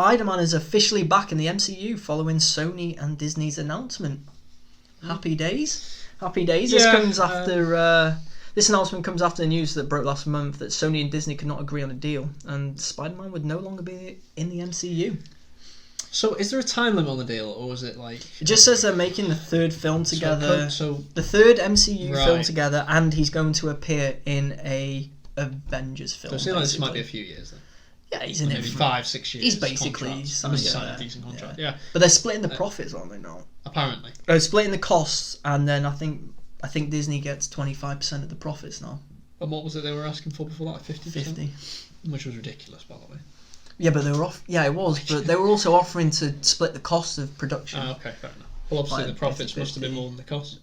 Spider-Man is officially back in the MCU following Sony and Disney's announcement. Happy days. Happy days. This comes after... this announcement comes after the news that broke last month that Sony and Disney could not agree on a deal, and Spider-Man would no longer be in the MCU. So, is there a time limit on the deal, or is it like... It just says they're making the third film together. So the third MCU film together, and he's going to appear in a Avengers film. So it seems like this might be a few years then. Yeah, he's in maybe it. 5-6 years. He's basically signed a decent contract. Yeah. But they're splitting the profits, aren't they? Not apparently. They're splitting the costs, and then I think Disney gets 25% of the profits now. And what was it they were asking for before that? 50%? 50. Which was ridiculous, by the way. Yeah, but they were it was, but they were also offering to split the cost of production. Okay, fair enough. Well, obviously the profits must have been more than the cost.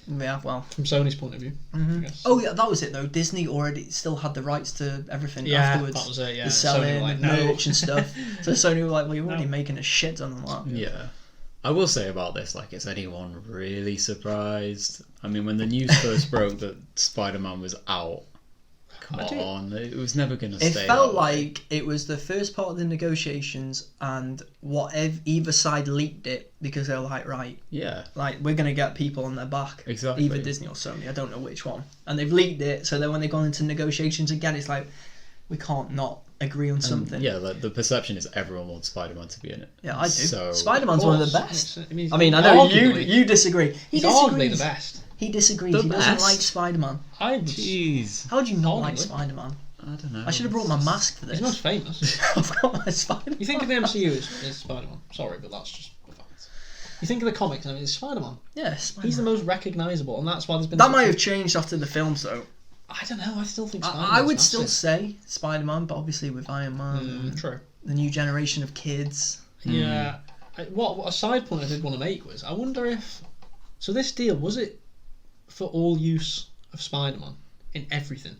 Yeah, well, from Sony's point of view. I guess. Oh yeah, that was it though. Disney already still had the rights to everything afterwards. That was it. Yeah, the selling, like, merch and stuff. So Sony were like, "Well, you're already making a shit ton of that." Yeah. I will say about this, like, is anyone really surprised? I mean, when the news first broke that Spider-Man was out, come on, it was never going to stay. It felt like it was the first part of the negotiations, and whatever either side leaked it because they were like, right, like we're going to get people on their back, exactly. Either Disney or Sony, I don't know which one, and they've leaked it. So then when they've gone into negotiations again, it's like we can't not agree on something. Yeah, like, the perception is everyone wants Spider-Man to be in it. Yeah, I do. So, Spider-Man's one of the best. I mean, I know you disagree. He's arguably the best. He disagrees. He doesn't like Spider-Man. Jeez. How do you not like Spider-Man? I don't know. I should have brought my mask for this. He's most famous. I've got my Spider-Man. You think of the MCU as Spider-Man. Sorry, but that's just a fact. You think of the comics, I mean, it's Spider-Man. Yeah, Spider-Man. He's the most recognisable, and that's why there's been... That might have changed after the films, though. I don't know, I still think Spider-Man. I would still say Spider-Man, but obviously with Iron Man, true. The new generation of kids. Yeah. What a side point I did want to make was, I wonder if... So this deal, was it for all use of Spider-Man in everything?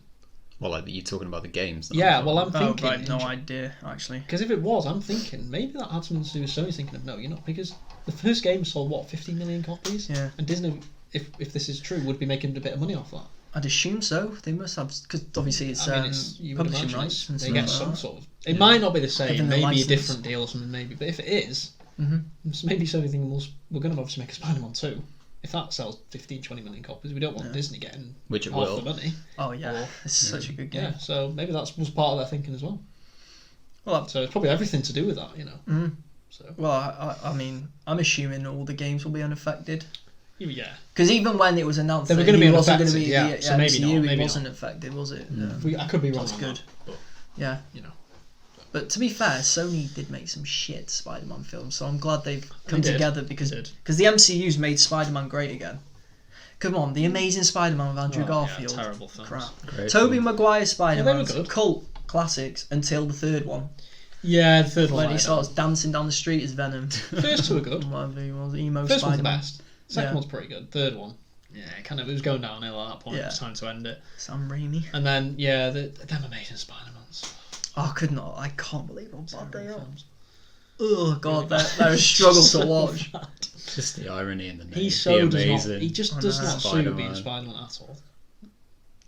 Well, like, you're talking about the games. Yeah, well, I'm thinking... Right, no idea, actually. Because if it was, I'm thinking, maybe that had something to do with Sony thinking of, no, you're not, because the first game sold, 15 million copies? Yeah. And Disney, if this is true, would be making a bit of money off that. I'd assume so. They must have, because obviously it's publishing rights. They get some sort of... It might not be the same, maybe a different deal or something, maybe. But if it is, maybe Sony thinking, well, we're going to obviously make a Spider-Man 2. If that sells 15-20 million copies, we don't want Disney getting half the money. Oh yeah, it's such a good game. Yeah, so maybe that was part of their thinking as well. Well, so it's probably everything to do with that, you know. So. Well, I mean, I'm assuming all the games will be unaffected. Yeah. Because even when it was announced they were that going to be wasn't going to be the so maybe MCU, not, it wasn't affected, was it? I could be wrong. That's good. But, yeah. You know. But to be fair, Sony did make some shit Spider-Man films, so I'm glad they've come together because the MCU's made Spider-Man great again. Come on, The Amazing Spider-Man with Andrew Garfield. Yeah, terrible films. Crap. Tobey Maguire's Spider-Man, cult classics until the third one. Yeah, the third one. When he starts dancing down the street as Venom. First two are good. Whatever he was, emo First Spider-Man. one's the best. Second one's pretty good. Third one, it was going downhill at that point. It was time to end it. Sam Raimi. And then, them Amazing Spider-Mans. Oh, I can't believe how bad they are. Oh god, they're a struggle to watch. Just the irony in the name. He just does not suit being Spider-Man at all.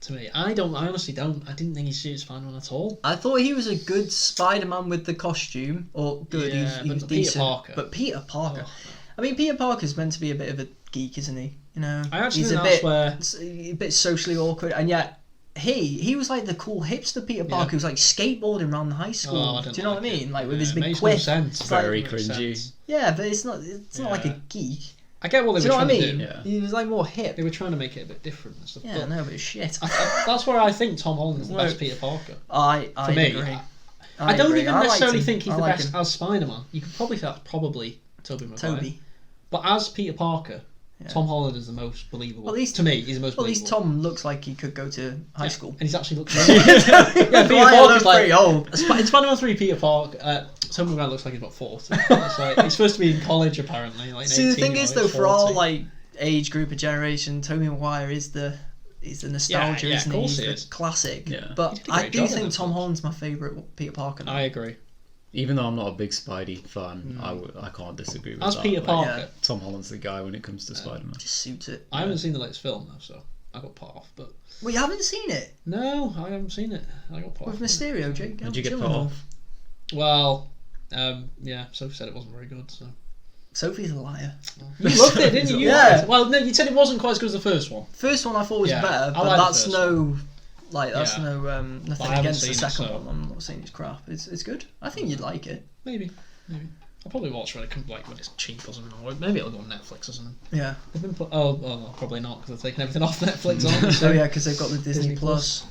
To me, I honestly don't. I didn't think he suited Spider-Man at all. I thought he was a good Spider-Man with the costume, or good. He was decent. Parker. But Peter Parker. I mean, Peter Parker's meant to be a bit of a geek, isn't he? You know, I actually he's think a bit socially awkward, and yet. He was like the cool hipster Peter Parker who was like skateboarding around the high school. Do you know what I mean? Like with his big quip. Very cringy. Yeah, but it's not like a geek. I get what they were trying to do. Yeah. He was like more hip. They were trying to make it a bit different and stuff. Yeah, no, but it's shit. That's where I think Tom Holland's the best Peter Parker. I agree. I don't even necessarily think he's the best as Spider-Man. You could probably say that's probably Tobey Maguire. But as Peter Parker, Tom Holland is the most believable. To me, he's the most believable. At least Tom looks like he could go to high school. And he's actually looks Peter Parker's pretty old. In Spider-Man 3, Peter Parker, Tobey Maguire looks like he's about 40. He's supposed to be in college, apparently. See, the thing is, though, for our age group of generation, Tobey Maguire is the nostalgia, isn't he? He's the classic. Yeah. But I do think Tom Holland's my favourite Peter Parker now. I agree. Even though I'm not a big Spidey fan, I can't disagree with that. As Peter Parker, Tom Holland's the guy when it comes to Spider-Man. Just suits it. I haven't seen the latest film though, so I got put off. But we haven't seen it. No, I haven't seen it. I got put off. With Mysterio, Jake. Did you get put off? Well, Yeah, Sophie said it wasn't very good. So Sophie's a liar. you loved it, didn't you? Yeah. Well, no, you said it wasn't quite as good as the first one. First one I thought was better, but like that's nothing I against the seen it, second so- one. I'm not saying it's crap. It's good. I think you'd like it. Maybe. I'll probably watch when when it's cheap or something. Or maybe it'll go on Netflix or something. Yeah. They've been no, probably not because they're taking everything off Netflix. Aren't they? Oh yeah, because they've got the Disney Plus.